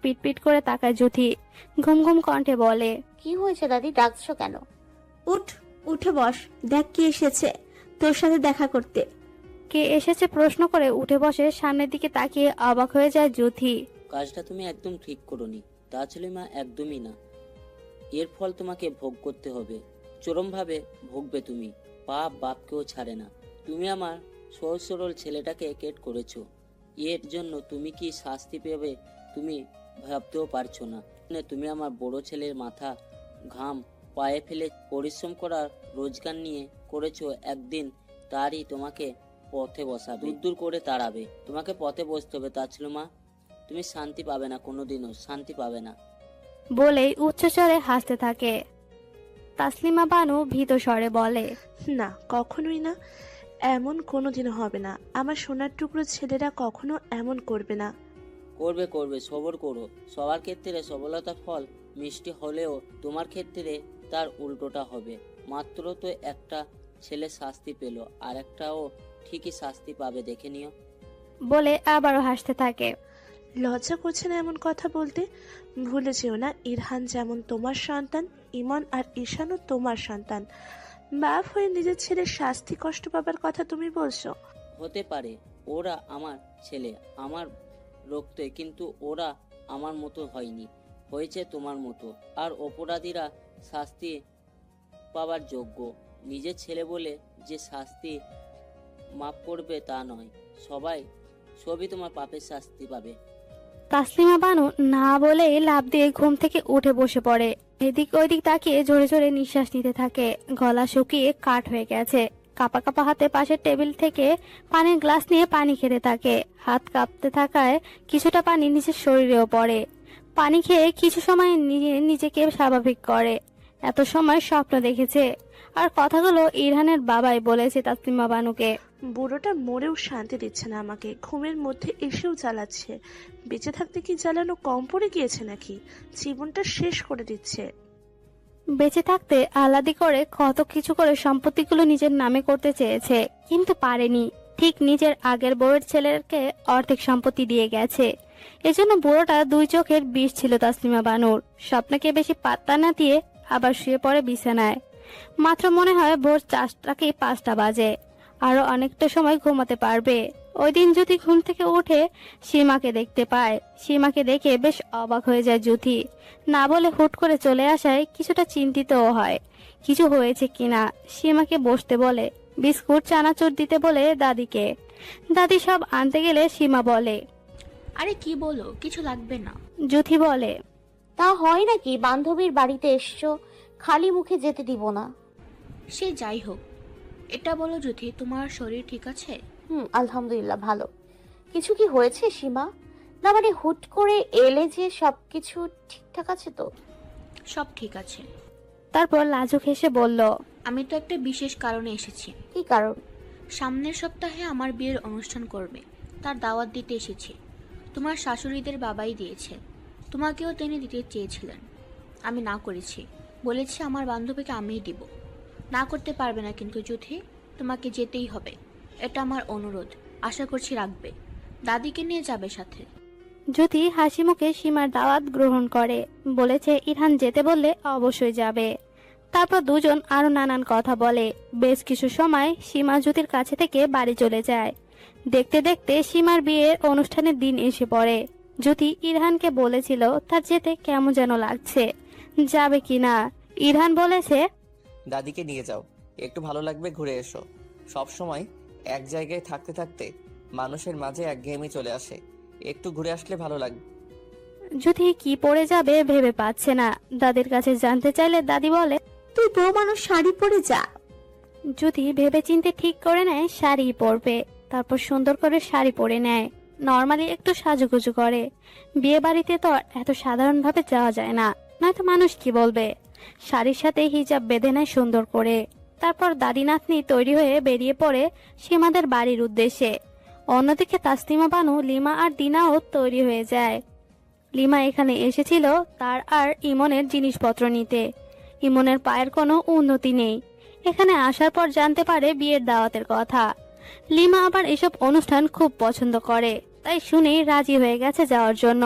পিটপিট করে তাকায় জ্যোতি। ঘুম ঘুম কণ্ঠে বলে, কি হয়েছে দাদি, ডাকছো কেন? উঠ, উঠে বস, দেখ কে এসেছে তোর সাথে দেখা করতে। কে এসেছে প্রশ্ন করে উঠে বসে। সামনের দিকে তাকিয়ে অবাক হয়ে যায় জ্যোতি। কাজটা তুমি একদম ঠিক করোনি তাছলিমা, একদমই না। এর ফল তোমাকে ভোগ করতে হবে, চরমভাবে ভোগবে তুমি। পাপ বাপকেও ছাড়ে না। তুমি আমার সহজ সরল ছেলেটাকে কেট করেছো, এর জন্য তুমি কি শাস্তি পেবে তুমি ভাবতেও পারছো না। তুমি আমার বড় ছেলের মাথা ঘাম পায়ে ফেলে পরিশ্রম করার রোজগার নিয়ে করেছো, একদিন তারই তোমাকে পথে বসাবে, দূর দূর করে তাড়াবে। তোমাকে পথে বসতে হবে তাছলিমা, তুমি শান্তি পাবে না, কোনোদিনও শান্তি পাবে না। বলেই উচ্চস্বরে হাসতে থাকে। তাসলিমা বানু ভীত স্বরে বলে, না, কখনোই না, এমন কোনোদিনও হবে না। আমার সোনার টুকরো ছেলেরা কখনো এমন করবে না। করবে করবে, সবর করো। সবার ক্ষেত্রে সফলতার ফল মিষ্টি হলেও তোমার ক্ষেত্রে তার উল্টোটা হবে। মাত্র তো একটা ছেলে শাস্তি পেল, আর একটাও ঠিকই শাস্তি পাবে, দেখে নিও। বলে আবারও হাসতে থাকে। লজ্জা করছে না এমন কথা বলতে? ভুলে যেও না, ইরহান যেমন তোমার সন্তান, ইমন আর ঈশানও তোমার সন্তান। বাপ হয়ে নিজের ছেলের শাস্তি কষ্ট পাবার কথা তুমি বলছো? হতে পারে ওরা আমার ছেলে, আমার রক্তে, কিন্তু ওরা আমার মতো হয়নি, হয়েছে তোমার মতো। আর অপরাধীরা শাস্তি পাওয়ার যোগ্য। নিজের ছেলে বলে যে শাস্তি মাফ করবে তা নয়, সবই তোমার পাপের শাস্তি পাবে। তাসলিমা বানু না বলে লাফ দিয়ে ঘুম থেকে উঠে বসে পড়ে। এদিক ওইদিক তাকিয়ে জোরে জোরে নিঃশ্বাস নিতে থাকে। গলা শুকিয়ে কাঠ হয়ে গেছে। কাপা কাপা হাতে পাশের টেবিল থেকে পানির গ্লাস নিয়ে পানি খেতে থাকে। হাত কাঁপতে থাকায় কিছুটা পানি নিজের শরীরেও পড়ে। পানি খেয়ে কিছু সময় নিজেকে স্বাভাবিক করে। এত সময় স্বপ্ন দেখেছে, আর কথাগুলো ইরহানের বাবাই বলেছে তাসলিমা বানুকে। বুড়োটা মরেও শান্তি দিচ্ছে না আমাকে, ঘুমের মধ্যে এসেও জ্বালাচ্ছে। বেঁচে থাকতে কি জ্বালানো কম পড়ে গিয়েছে নাকি? জীবনটা শেষ করে দিচ্ছে। বেঁচে থাকতে আলাদি করে কত কিছু করে সম্পত্তিগুলো নিজের নামে করতে চেয়েছে, কিন্তু পারেনি। ঠিক নিজের আগের বউয়ের ছেলেকে অর্ধেক সম্পত্তি দিয়ে গেছে। এজন্য বুড়োটা দুই চোখের বিষ ছিল তাসলিমা বানুর। স্বপ্নকে বেশি পাত্তা না দিয়ে আবার শুয়ে পড়ে বিছানায়। মাত্র মনে হয় ভোর 4টা কি 5টা বাজে। আরো অনেকটা সময় ঘুমাতে পারবে। ওই দিন জ্যোতি ঘুম থেকে উঠে সীমাকে দেখতে পায়। সীমাকে দেখে বেশ অবাক হয়ে যায় জ্যোতি। না বলে হুট করে চলে আসায় কিছুটা চিন্তিতও হয়, কিছু হয়েছে কিনা। সীমাকে বসতে বলে, বিস্কুট চানাচুর দিতে বলে দাদিকে। দাদি সব আনতে গেলে সীমা বলে, আরে কি বলো, কিছু লাগবে না। জ্যোতি বলে, তা হয় নাকি? বান্ধবীর বাড়িতে এসছো, খালি মুখে যেতে দিব না। সে যাই হোক, এটা বলো জ্যোতি, তোমার শরীর ঠিক আছে? আলহামদুলিল্লাহ ভালো। কিছু কি হয়েছে সীমা? না মানে হুট করে এলে যে, সবকিছু ঠিকঠাক আছে তো? সব ঠিক আছে। তারপর লাজুক হেসে বলল, আমি তো একটা বিশেষ কারণে এসেছি। কি কারণ? সামনের সপ্তাহে আমার বিয়ের অনুষ্ঠান করবে, তার দাওয়াত দিতে এসেছি। তোমার শাশুড়িদের বাবাই দিয়েছে, তোমাকেও তিনি দিতে চেয়েছিলেন। আমি না করেছি, বলেছি আমার বান্ধবীকে আমিই দিব। না করতে পারবে না কিন্তু জ্যোতি, তোমাকে যেতেই হবে, এটা আমার অনুরোধ। আশা করছি রাখবে। দাদিকে নিয়ে যাবে সাথে। জ্যোতি হাসি মুখে সীমার দাওয়াত গ্রহণ করে। বলেছে ইরহান যেতে বললে অবশ্যই যাবে। তারপর দুজন আরো নানান কথা বলে। বেশ কিছু সময় সীমা জ্যোতির কাছে থেকে বাড়ি চলে যায়। দেখতে দেখতে সীমার বিয়ের অনুষ্ঠানের দিন এসে পড়ে। জ্যোতি ইরহানকে বলেছিল তার যেতে কেমন যেন লাগছে, যাবে কিনা। ইরহান বলেছে, দাদিকে নিয়ে যাও, একটু ভালো লাগবে, ঘুরে এসো। সব সময় এক জায়গায় থাকতে থাকতে মানুষের মাঝে একঘেয়েমি চলে আসে, একটু ঘুরে আসলে ভালো লাগবে। জ্যোতি কি পরে যাবে ভেবে পাচ্ছে না। দাদির কাছে জানতে চাইলে দাদি বলে, তুই বউ মানুষ, শাড়ি পরে যা। জ্যোতি ভেবে চিনতে ঠিক করে নেয় শাড়ি পরবে। তারপর সুন্দর করে শাড়ি পরে নেয়। নর্মালি একটু সাজুগুজু করে। বিয়ে বাড়িতে তো আর এত সাধারণভাবে যাওয়া যায় না, নয়তো মানুষ কি বলবে। শাড়ির সাথে হিজাব বেঁধে নেয় সুন্দর করে। তারপর দাদি নাতনি তৈরি হয়ে বেরিয়ে পড়ে সীমাদের বাড়ির উদ্দেশ্যে। অন্যদিকে তাসলিমা বানু, লিমা আর দিনাও তৈরি হয়ে যায়। লিমা এখানে এসেছিল তার আর ইমনের জিনিসপত্র নিতে। ইমনের পায়ের কোনো উন্নতি নেই। এখানে আসার পর জানতে পারে বিয়ের দাওয়াতের কথা। লিমা আবার এসব অনুষ্ঠান খুব পছন্দ করে, তাই শুনেই রাজি হয়ে গেছে যাওয়ার জন্য।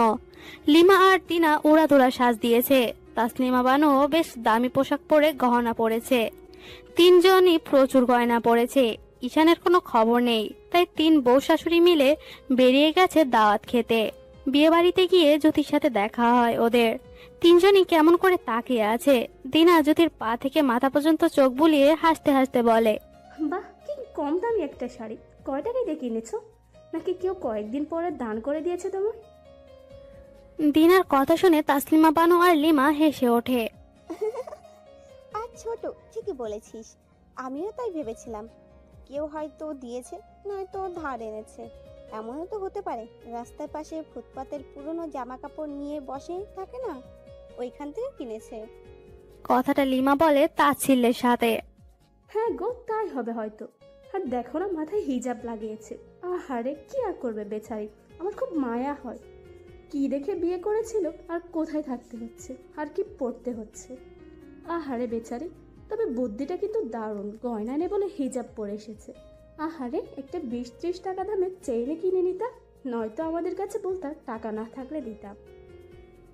লিমা আর টিনা উড়াধুরা সাজ দিয়েছে। তাসলিমা বানুও বেশ দামি পোশাক পরে গহনা পরেছে। তিনজনই প্রচুর গয়না পরেছে। ঈশানের কোনো খবর নেই, তাই তিন বউ শাশুড়ি মিলে বেরিয়ে গেছে দাওয়াত খেতে। বিয়ে বাড়িতে গিয়ে জ্যোতির সাথে দেখা হয় ওদের। তিনজনই কেমন করে তাকিয়ে আছে। দিনা জ্যোতির পা থেকে মাথা পর্যন্ত চোখ বুলিয়ে হাসতে হাসতে বলে, বাহ, কি কম দামি একটা শাড়ি। কয় টাকায় দিয়ে কিনেছো? নাকি কেউ কয়েকদিন পরে দান করে দিয়েছে তোমার? দিনার কথা শুনে তাসলিমা বানু আর লিমা হেসে ওঠে। আর ছোট, ঠিকই বলেছিস, আমিও তাই ভেবেছিলাম। কেউ হয়তো দিয়েছে, নয়তো ধার এনেছে। এমনও তো হতে পারে রাস্তার পাশে ফুটপাতের পুরনো জামা কাপড় নিয়ে বসে থাকে না, ওইখান থেকে কিনেছে। কথাটা লিমা বলে তাচ্ছিল্যের সাথে। হ্যাঁ গো, তাই হবে হয়তো। আর দেখো না, মাথায় হিজাব লাগিয়েছে। আহারে, কি আর করবে বেচারি। আমার খুব মায়া হয়। কি দেখে বিয়ে করেছিল, আর কোথায় থাকতে হচ্ছে, আর কি পড়তে হচ্ছে। আহারে বেচারি। তবে বুদ্ধিটা কিন্তু দারুণ, গয়না নেই বলে হিজাব পরে এসেছে। আহারে, একটা 20-30 টাকা দামের চেইনে কিনে নিতা, নয়তো আমাদের কাছে বলতা টাকা না থাকলে দিতাম।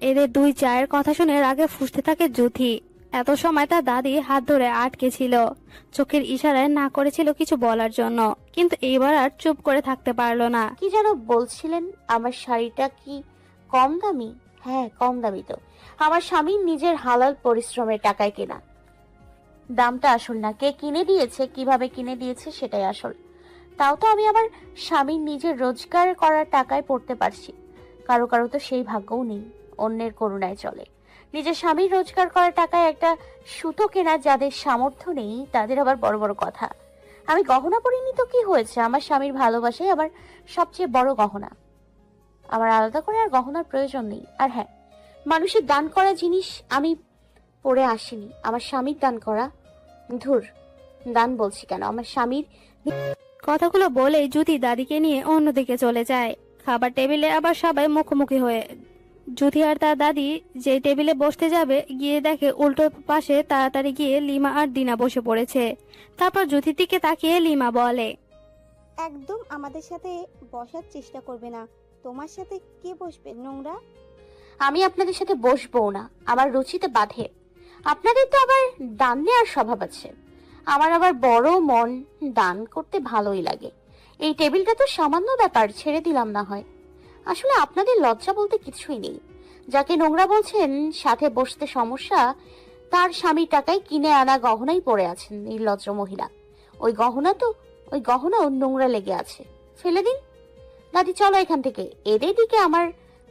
এদের দুই চায়ের কথা শুনে রাগে ফুঁসতে থাকে জ্যোতি। এত সময় তার দাদি হাত ধরে আটকে ছিল, চোখের ইশারায় না করেছিল কিছু বলার জন্য, কিন্তু এইবার আর চুপ করে থাকতে পারলো না। কি যেন বলছিলেন? আমার শাড়িটা কি কম দামি? হ্যাঁ, কম দামি তো। আমার স্বামীর নিজের হালাল পরিশ্রমের টাকায় কেনা। দামটা আসল না, কে কিনে দিয়েছে, কিভাবে কিনে দিয়েছে সেটাই আসল। তাও তো আমি আমার স্বামীর নিজের রোজগার করার টাকায় পড়তে পারছি। কারো কারো তো সেই ভাগ্যও নেই, অন্যের করুণায় চলে। নিজের স্বামীর রোজগার করার টাকায় একটা সুতো কেনা যাদের সামর্থ্য নেই, তাদের আবার বড় বড় কথা। আমি গহনা পরিনি তো কি হয়েছে? আমার স্বামীর ভালোবাসাই আমার সবচেয়ে বড় গহনা। আমার আলাদা করে আর গহনার প্রয়োজন নেই। আর হ্যাঁ, মানুষের দান করা জিনিস আমি পরে আসিনি, আমার স্বামীর দান করা। ধুর, দান বলছি কেন, আমার স্বামীর। কথাগুলো বলে জ্যোতি দাদিকে নিয়ে অন্যদিকে চলে যায়। খাবার টেবিলে আবার সবাই মুখোমুখি হয়ে। জ্যোতি আর তার দাদি যে টেবিলে বসতে যাবে, গিয়ে দেখে উল্টো পাশে তাড়াতাড়ি গিয়ে লিমা আর দিনা বসে পড়েছে। তারপর জ্যোতির দিকে তাকিয়ে লিমা বলে, একদম আমাদের সাথে বসার চেষ্টা করবে না। তোমার সাথে কে বসবে, নোংরা? আমি আপনাদের সাথে বসবো না, আমার রুচিতে বাধে। আপনাদের তো আবার দান নেওয়ার স্বভাব আছে, আমার আবার বড় মন, দান করতে ভালোই লাগে। এই টেবিলটা তো সামান্য ব্যাপার, ছেড়ে দিলাম না হয়। আসলে আপনাদের লজ্জা বলতে কিছুই নেই। যাকে নোংরা বলছেন, সাথে বসতে সমস্যা, তার স্বামীর টাকায় কিনে আনা গহনাই পরে আছেন নির্লজ্জ মহিলা। ওই গহনাও নোংরা লেগে আছে, ফেলে দিন। দাদি চলো এখান থেকে, এদের দিকে আমার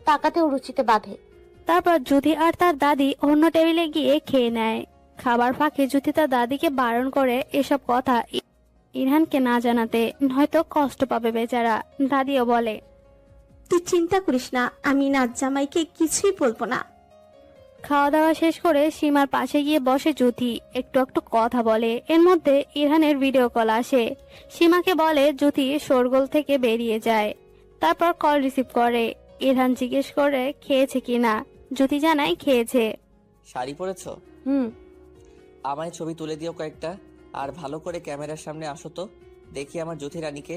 তাকাতেও রুচিতে বাধে। তারপর জ্যোতি আর তার দাদি অন্য টেবিলে গিয়ে খেয়ে নেয়। খাবার ফাঁকে জ্যোতি তার দাদিকে বারণ করে এসব কথা ইরহানকে না জানাতে, নয়তো কষ্ট পাবে বেচারা। দাদিও বলে, তুই চিন্তা করিস না, আমি নাচ জামাইকে কিছুই বলবো না। খাওয়া দাওয়া শেষ করে সীমার পাশে গিয়ে বসে জ্যোতি, একটু একটু কথা বলে। এর মধ্যে ইরহানের ভিডিও কল আসে। সীমাকে বলে জ্যোতি শোরগোল থেকে বেরিয়ে যায়। তারপর কল রিসিভ করে। ইরহান জিজ্ঞেস করে খেয়েছে কিনা। জ্যোতি জানায় খেয়েছে। শাড়ি পরেছো? হুম। আমায় ছবি তুলে দিও কয়েকটা, আর ভালো করে ক্যামেরার সামনে আসো তো, দেখি আমার জ্যোতি রানীকে।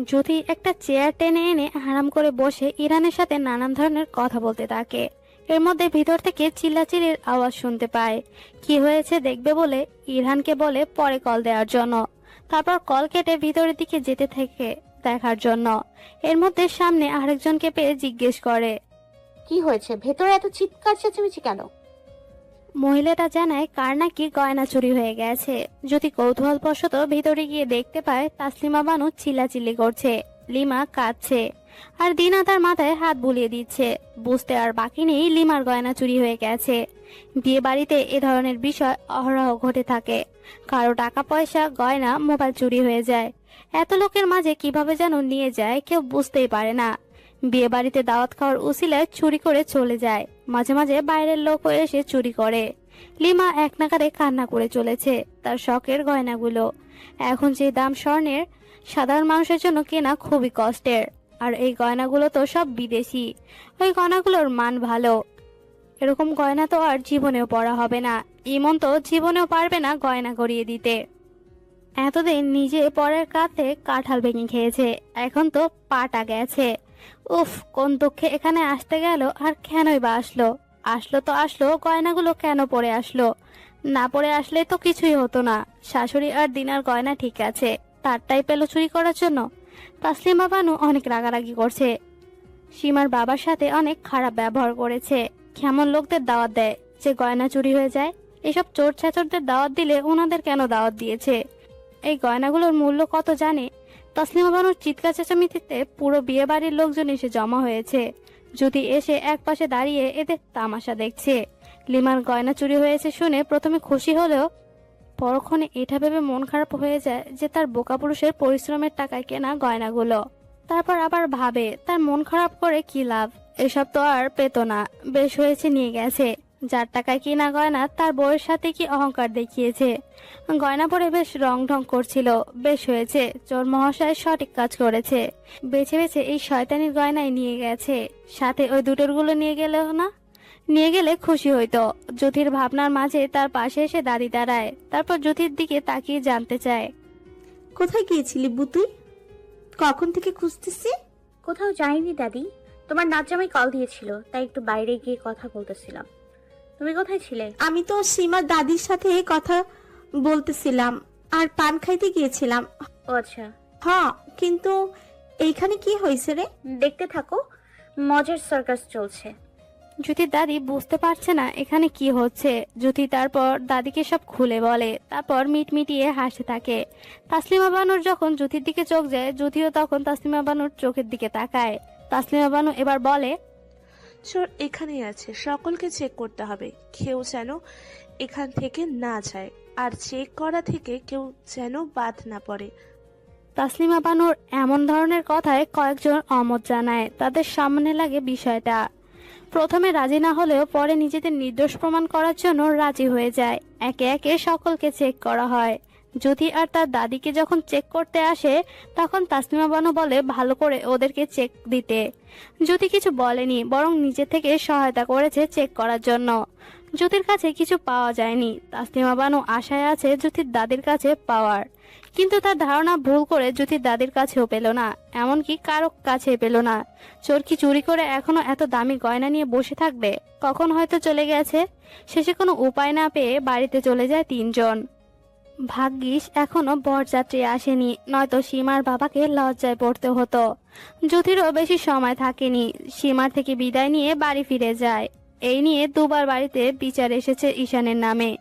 জ্যোতি একটা চেয়ার টেনে এনে আরাম করে বসে ইরহানের সাথে নানান ধরনের কথা বলতে থাকে। এর মধ্যে ভিতর থেকে চিল্লাচিল্লির আওয়াজ শুনতে পায়। কি হয়েছে দেখবে বলে ইরহানকে বলে পরে কল দেওয়ার জন্য। তারপর কল কেটে ভিতরের দিকে যেতে থাকে দেখার জন্য। এর মধ্যে সামনে আরেকজনকে পেয়ে জিজ্ঞেস করে, কি হয়েছে? ভেতরে এত চিৎকার চেঁচামেচি কেন? মহিলাটা জানায় কার নাকি গয়না চুরি হয়ে গেছে। যদি কৌতূহলবশত ভিতরে গিয়ে দেখতে পায় তাসলিমা বানু চিল্লাচিল্লি করছে, লিমা কাঁদছে, আর দিনা তার মাথায় হাত বুলিয়ে দিচ্ছে। বুঝতে আর বাকি নেই লিমার গয়না চুরি হয়ে গেছে। বিয়ে বাড়িতে এ ধরনের বিষয় অহরহ ঘটে থাকে। কারো টাকা পয়সা, গয়না, মোবাইল চুরি হয়ে যায়। এত লোকের মাঝে কিভাবে যেন নিয়ে যায় কেউ বুঝতেই পারে না। বিয়ে বাড়িতে দাওয়াত খাওয়ার উসিলায় চুরি করে চলে যায়। মাঝে মাঝে বাইরের লোকও এসে চুরি করে। লিমা এক নাগারে কান্না করে চলেছে তার শখের গয়নাগুলো। এখন যে দাম স্বর্ণের, সাধারণ মানুষের জন্য কেনা খুবই কষ্টের। আর এই গয়নাগুলো তো সব বিদেশি, ওই গয়নাগুলোর মান ভালো। এরকম গয়না তো আর জীবনেও পরা হবে না। ইমন তো জীবনেও পারবে না গয়না গড়িয়ে দিতে। এতদিন নিজে পরের কাঁধে কাঁঠাল ভেঙে খেয়েছে, এখন তো পাটা গেছে। উফ, কোন দুঃখে এখানে আসতে গেল, আর কেনই বা আসলো। আসলো তো আসলো, গয়নাগুলো কেন পরে আসলো? না পরে আসলে তো কিছুই হতো না। শাশুড়ি আর দিনার গয়না ঠিক আছে, তারটাই পেল চুরি করার জন্য। তাসলিমা বানু অনেক রাগারাগি করছে। সীমার বাবার সাথে অনেক খারাপ ব্যবহার করেছে। কেমন লোকদের দাওয়াত দেয় যে গয়না চুরি হয়ে যায়? এসব চোর ছাচরদের দাওয়াত দিলে ওনাদের কেন দাওয়াত দিয়েছে? এই গয়নাগুলোর মূল্য কত জানে? তাসলিমা বানুর চিৎকার চেঁচামেচিতে পুরো বিয়ে বাড়ির লোকজন এসে জমা হয়েছে। যদি এসে এক পাশে দাঁড়িয়ে এদের তামাশা দেখছে। লিমার গয়না চুরি হয়েছে শুনে প্রথমে খুশি হলেও পরক্ষণে এটা ভেবে মন খারাপ হয়ে যায় যে তার বোকা পুরুষের পরিশ্রমের টাকায় কেনা গয়নাগুলো। তারপর আবার ভাবে তার মন খারাপ করে কি লাভ, এসব তো আর পেত না। বেশ হয়েছে নিয়ে গেছে, যার টাকায় কিনা গয়না তার বউয়ের সাথে কি অহংকার দেখিয়েছে। গয়না পরে বেশ রং ঢং করছিল। বেশ হয়েছে, চোর মহাশয় সঠিক কাজ করেছে, বেছে বেছে এই শয়তানির গয়নায় নিয়ে গেছে। সাথে ওই দুটোরগুলো নিয়ে গেলেও না, নিয়ে গেলে খুশি হইতো। জ্যোতির ভাবনার মাঝে তার পাশে এসে দাঁড়ায়। তারপর জ্যোতির দিকে তাকিয়ে জানতে চায়, কোথায় গিয়েছিলি বুতুই? কখন থেকে খুঁজতেছি। কোথাও যাইনি দাদি, তোমার নাচ জামাই কল দিয়েছিল, তাই একটু বাইরে গিয়ে কথা বলতেছিলাম। তুমি কোথায় ছিলে? আমি তো সীমার দাদির সাথে কথা বলতেছিলাম আর পান খাইতে গিয়েছিলাম। ও আচ্ছা। হ্যাঁ, কিন্তু এইখানে কি হয়েছে রে? দেখতে থাকো, মজার সার্কাস চলছে। জ্যোতির দাদি বুঝতে পারছে না এখানে কি হচ্ছে। জ্যোতি তারপর দাদিকে সব খুলে বলে, তারপর মিটমিটিয়ে হাসতে থাকে। তাসলিমা বানুর যখন জ্যোতির দিকে চোখ যায়, জ্যোতিও তখন তাসলিমা বানুর চোখের দিকে তাকায়। তাসলিমা বানু এবার বলে, চোর এখানেই আছে, সকলকে চেক করতে হবে, কেউ যেন এখান থেকে না যায়, আর চেক করা থেকে কেউ যেন বাদ না পড়ে। তাসলিমা বানুর এমন ধরনের কথায় কয়েকজন অমত জানায়। তাদের সামনে লাগে বিষয়টা। প্রথমে রাজি না হলেও পরে নিজেদের নির্দোষ প্রমাণ করার জন্য রাজি হয়ে যায়। একে একে সকলকে চেক করা হয়। জ্যোতি আর তার দাদিকে যখন চেক করতে আসে, তখন তাসলিমা বানু বলে ভালো করে ওদেরকে চেক দিতে। জ্যোতি কিছু বলেনি, বরং নিজে থেকে সহায়তা করেছে চেক করার জন্য। জ্যোতির কাছে কিছু পাওয়া যায়নি। তাসলিমা বানু আশায় আছে জ্যোতির দাদির কাছে পাওয়ার, কিন্তু তার ধারণা ভুল করে জ্যোতির দাদির কাছেও পেল না, এমনকি কারো কাছে পেল না। চোর কি চুরি করে এখনো এত দামি গয়না নিয়ে বসে থাকবে? কখন হয়তো চলে গেছে। শেষে কোনো উপায় না পেয়ে বাড়িতে চলে যায় তিনজন। ভাগ্যিস এখনো বরযাত্রী আসেনি, নয়তো সীমার বাবাকে লজ্জায় পড়তে হতো। জ্যোতিরও বেশি সময় থাকেনি, সীমার থেকে বিদায় নিয়ে বাড়ি ফিরে যায়। এই নিয়ে দুবার বাড়িতে বিচার এসেছে ঈশানের নামে।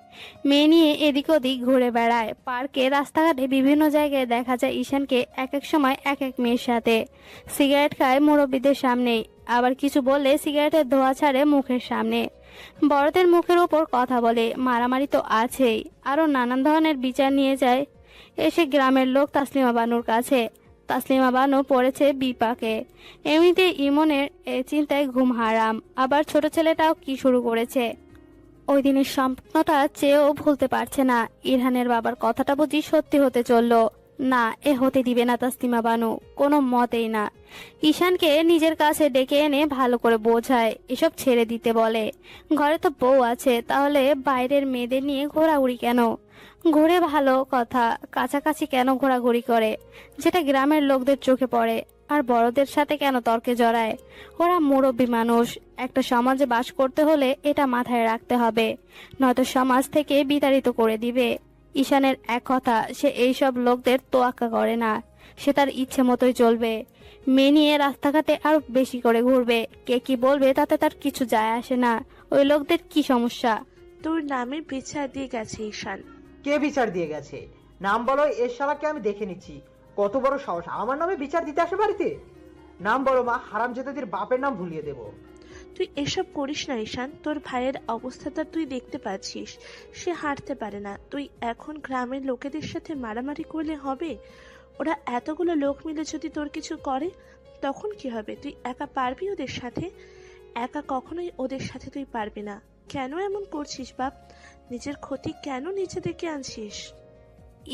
মেয়ে নিয়ে এদিক ওদিক ঘুরে বেড়ায়। পার্কে, রাস্তাঘাটে বিভিন্ন জায়গায় দেখা যায় ঈশানকে এক এক সময় এক এক মেয়ের সাথে। সিগারেট খায় মুরব্বীদের সামনেই, আবার কিছু বললে সিগারেটের ধোঁয়া ছাড়ে মুখের সামনে। বড়দের মুখের ওপর কথা বলে, মারামারি তো আছেই, আরো নানান ধরনের বিচার নিয়ে যায় এসে গ্রামের লোক তাসলিমা বানুর কাছে। তাসলিমা বানু পড়েছে বিপাকে। এমনিতে ইমনের চিন্তায় ঘুম হারাম, আবার ছোট ছেলেটাও কি শুরু করেছে। ওই দিনের স্বপ্নটা চেয়েও ভুলতে পারছে না। ইরহানের বাবার কথাটা বুঝি সত্যি হতে চললো। না, এ হতে দিবে না তাসলিমা বানু, কোনো মতেই না। ঈশানকে নিজের কাছে ডেকে এনে ভালো করে বোঝায়, এসব ছেড়ে দিতে বলে। ঘরে তো বউ আছে, তাহলে বাইরের মেয়েদের নিয়ে ঘোরাঘুরি কেন? ঘুরে ভালো কথা, কাছাকাছি কেন ঘোরাঘুরি করে, যেটা গ্রামের লোকদের চোখে পড়ে? আর বড়দের সাথে কেন তর্কে জড়ায়? ওরা মুরব্বী মানুষ। একটা সমাজে বাস করতে হলে এটা মাথায় রাখতে হবে, নয়তো সমাজ থেকে বিতাড়িত করে দিবে। ঈশানের এক কথা, সে এইসব লোকদের তোয়াক্কা করে না। সে তার ইচ্ছে মতোই চলবে। মেয়ে নিয়ে রাস্তাঘাটে আরো বেশি করে ঘুরবে। কে কি বলবে তাতে তার কিছু যায় আসে না। ওই লোকদের কি সমস্যা? তোর নামে বিচার দিয়ে গেছে ঈশান। কে বিচার দিয়ে গেছে? নাম বলো, এর শালাকে আমি দেখে নিচ্ছি। কত বড় সাহস আমার নামে বিচার দিতে আসে বাড়িতে? নাম বলো মা, হারামজাদাদের বাপের নাম ভুলিয়ে দেবো। তুই এসব করিস না ঈশান, তোর ভাইয়ের অবস্থাটা তুই দেখতে পাচ্ছিস, সে হাঁটতে পারে না। তুই এখন গ্রামের লোকেদের সাথে মারামারি করলে হবে? ওরা এতগুলো লোক মিলে যদি তোর কিছু করে তখন কি হবে? তুই একা পারবি ওদের সাথে? একা কখনোই ওদের সাথে তুই পারবি না। কেন এমন করছিস বাপ? নিজের ক্ষতি কেন নিচে ডেকে আনছিস?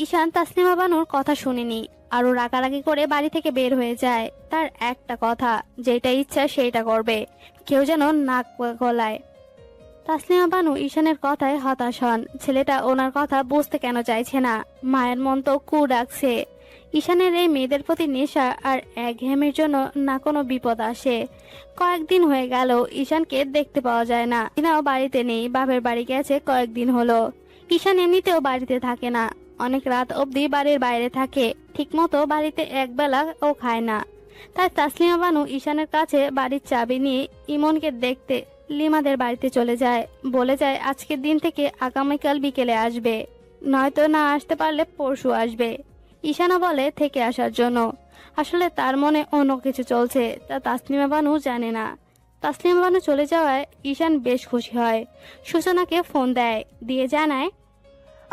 ঈশান তাসলিমা বানুর কথা শুনেনি, আরো রাগারাগি করে বাড়ি থেকে বের হয়ে যায়। তার একটা কথা, যেটা ইচ্ছা সেইটা করবে, কেউ যেন নাক গলায়। তাসলিমা বানু ঈশানের কথায় হতাশ হন। ছেলেটা ওনার কথা বুঝতে কেন চাইছে না। মায়ের মন তো কু ডাকছে। ঈশানের এই মেয়েদের প্রতি নেশা আর একঘেয়েমির জন্য না কোনো বিপদ আসে। কয়েকদিন হয়ে গেল ঈশানকে দেখতে পাওয়া যায় না। তিনাও বাড়িতে নেই, বাপের বাড়ি গেছে কয়েকদিন হলো। ঈশান এমনিতেও বাড়িতে থাকে না, অনেক রাত অবধি বাড়ির বাইরে থাকে, ঠিকমতো বাড়িতে একবেলা ও খায় না। তাই তাসলিমা বানু ঈশানের কাছে বাড়ির চাবি নিয়ে ইমনকে দেখতে লিমাদের বাড়িতে চলে যায়। বলে যায় আজকের দিন থেকে আগামীকাল বিকেলে আসবে, নয়তো না আসতে পারলে পরশু আসবে। ঈশানও বলে থেকে আসার জন্য। আসলে তার মনে অন্য কিছু চলছে, তা তাসলিমা বানু জানে না। তাসলিমা বানু চলে যাওয়ায় ঈশান বেশ খুশি হয়। সূচনাকে ফোন দেয়, দিয়ে জানায়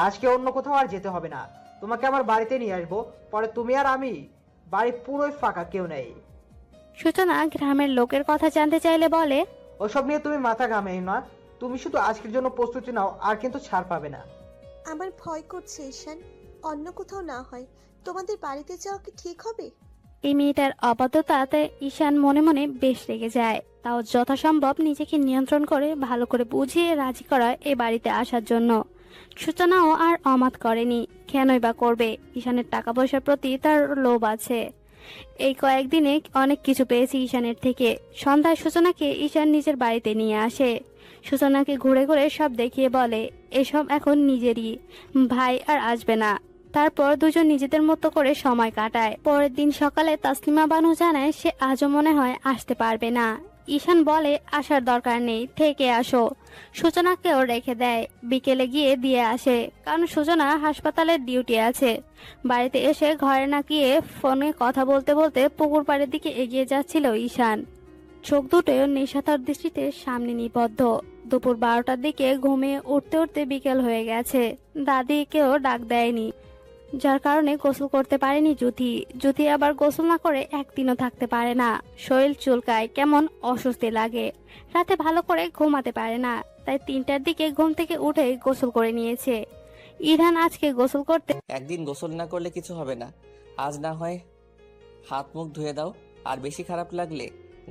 আজকে অন্য কোথাও আর যেতে হবে না, তোমাকে আমার বাড়িতে নিয়ে আসবো। পরে তুমি আর আমি, বাড়ি পুরোই ফাঁকা, কেউ নেই। সূচনা গ্রামের লোকের কথা জানতে চাইলে বলে ওসব নিয়ে তুমি মাথা ঘামিও না, তুমি শুধু আজকের জন্য প্রস্তুতি নাও, আর কিন্তু ছাড় পাবে না। আমার ভয় করছে ঈশান, অন্য কোথাও না হয় তোমাদের বাড়িতে যাওয়া কি ঠিক হবে? এই মেয়েটার অবাধ্যতাতে ঈশান মনে মনে বেশ রেগে যায়। তাও যথাসম্ভব নিজেকে নিয়ন্ত্রণ করে ভালো করে বুঝিয়ে রাজি করায় এ বাড়িতে আসার জন্য। সূচনাও আর অমাত করেনি, কেনই বা করবে। ঈশানের টাকা পয়সার প্রতি তার লোভ আছে। এই কয়েকদিনে অনেক কিছু পেয়েছি ঈশানের থেকে। সন্ধ্যায় সূচনাকে ঈশান নিজের বাড়িতে নিয়ে আসে। সূচনাকে ঘুরে ঘুরে সব দেখিয়ে বলে এসব এখন নিজেরই, ভাই আর আসবে না। তারপর দুজন নিজেদের মতো করে সময় কাটায়। পরের দিন সকালে তাসলিমা বানু জানায় সে আজও মনে হয় আসতে পারবে না। ঈশান বলে আসার দরকার নেই, থেকে আসো। সূচনাকেও রেখে দেয়, বিকেলে গিয়ে দিয়ে আসে, কারণ সূচনা হাসপাতালের ডিউটি আছে। বাড়িতে এসে ঘরে না গিয়ে ফোনে কথা বলতে বলতে পুকুর পাড়ের দিকে এগিয়ে যাচ্ছিল ঈশান। চোখ দুটো নেশাতার দৃষ্টিতে সামনে নিবদ্ধ। দুপুর 12টার দিকে ঘুমিয়ে উঠতে উঠতে বিকেল হয়ে গেছে। দাদিকেও ডাক দেয়নি, যার কারণে গোসল করতে পারেনি জুথি আবার গোসল না করে একদিনও থাকতে পারে না। শরীর চুলকায়, কেমন অস্বস্তি লাগে, রাতে ভালো করে ঘুমাতে পারে না। তাই 3টার দিকে ঘুম থেকে উঠে গোসল করে নিয়েছে। ইরহান আজকে গোসল করতে একদিন গোসল না করলে কিছু হবে না, আজ না হয় হাত মুখ ধুয়ে দাও, আর বেশি খারাপ লাগলে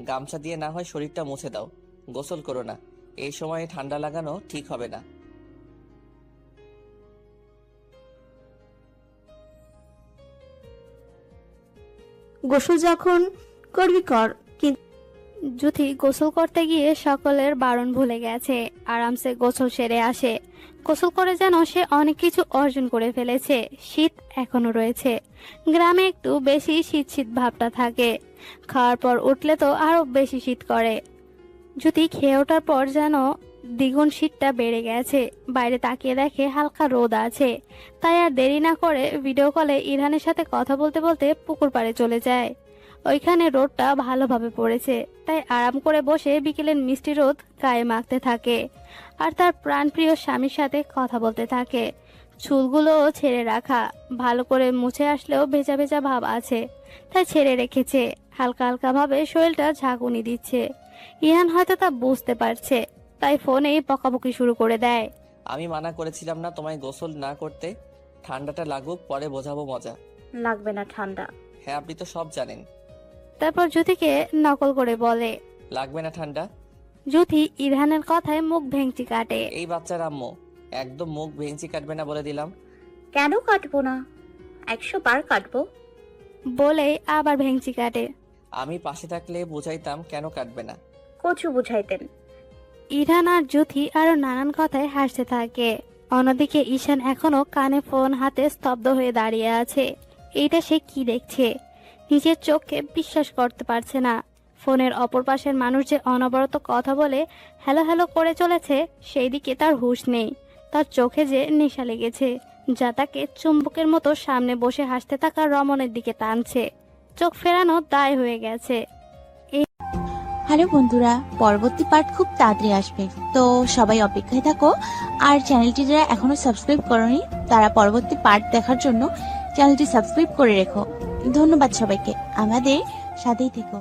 গামছা দিয়ে না হয় শরীরটা মুছে দাও, গোসল করো না। এই সময়ে ঠান্ডা লাগানো ঠিক হবে না। গোসল যখন করবি কর, কিন্তু জুথি গোসল করতে গিয়ে সকলের বারণ ভুলে গেছে। আরামসে গোসল সেরে আসে। গোসল করে যেন সে অনেক কিছু অর্জন করে ফেলেছে। শীত এখনো রয়েছে, গ্রামে একটু বেশি শীত শীত ভাবটা থাকে। খাওয়ার পর উঠলে তো আরো বেশি শীত করে। জুথি খেয়ে ওঠার পর যেন দ্বিগুণ শীতটা বেড়ে গেছে। বাইরে তাকিয়ে দেখে হালকা রোদ আছে। তাই আর দেরি না করে ভিডিও কলে ইরহানের সাথে কথা বলতে বলতে পুকুর পাড়ে চলে যায়। ওইখানে রোদটা ভালোভাবে পড়েছে, তাই আরাম করে বসে বিকেলের মিষ্টি রোদ গায়ে মাখতে থাকে আর তার প্রাণপ্রিয় স্বামীর সাথে কথা বলতে থাকে। চুলগুলোও ছেড়ে রাখা, ভালো করে মুছে আসলেও ভেজা ভেজা ভাব আছে, তাই ছেড়ে রেখেছে। হালকা হালকা ভাবে শরীরটা ঝাঁকুনি দিচ্ছে। ইরহান হয়তো তা বুঝতে পারছে, তাই ফোনে বকাবকি শুরু করে দেয়। আমি মানা করেছিলাম না তোমায় গোসল না করতে? ঠান্ডাটা লাগুক, পরে বোঝাবো মজা। লাগবে না ঠান্ডা। হ্যাঁ, আপনি তো সব জানেন। তারপর জুথিকে নকল করে বলে লাগবে না ঠান্ডা। জুথি ইরহানের কথায় মুখ ভেঙচি কাটে। এই বাচ্চার আম্মু, একদম মুখ ভেঙচি কাটবে না বলে দিলাম। কেন কাটবো না, 100 বার কাটবো। বলেই আবার ভেঙচি কাটে। আমি পাশে থাকলে বুঝাইতাম, কেন কাটবে না? কচু বুঝাইতেন। ইরহান আর জুথি আরো নানান কথায় হাসতে থাকে। অন্যদিকে ঈশান এখনো কানে ফোন হাতে স্তব্ধ হয়ে দাঁড়িয়ে আছে। এইটা সে কি দেখছে, নিজের চোখকে বিশ্বাস করতে পারছে না। ফোনের অপর পাশের মানুষ যে অনবরত কথা বলে হ্যালো হ্যালো করে চলেছে, সেই দিকে তার হুঁশ নেই। তার চোখে যে নেশা লেগেছে, যা তাকে চুম্বকের মতো সামনে বসে হাসতে থাকা রমণের দিকে টানছে। চোখ ফেরানো দায় হয়ে গেছে। হ্যালো বন্ধুরা, পরবর্তী পার্ট খুব তাড়াতাড়ি আসবে, তো সবাই অপেক্ষায় থাকো। আর চ্যানেলটি যারা এখনো সাবস্ক্রাইব করোনি, তারা পরবর্তী পার্ট দেখার জন্য চ্যানেলটি সাবস্ক্রাইব করে রেখো। ধন্যবাদ সবাইকে, আমাদের সাথেই থেকো।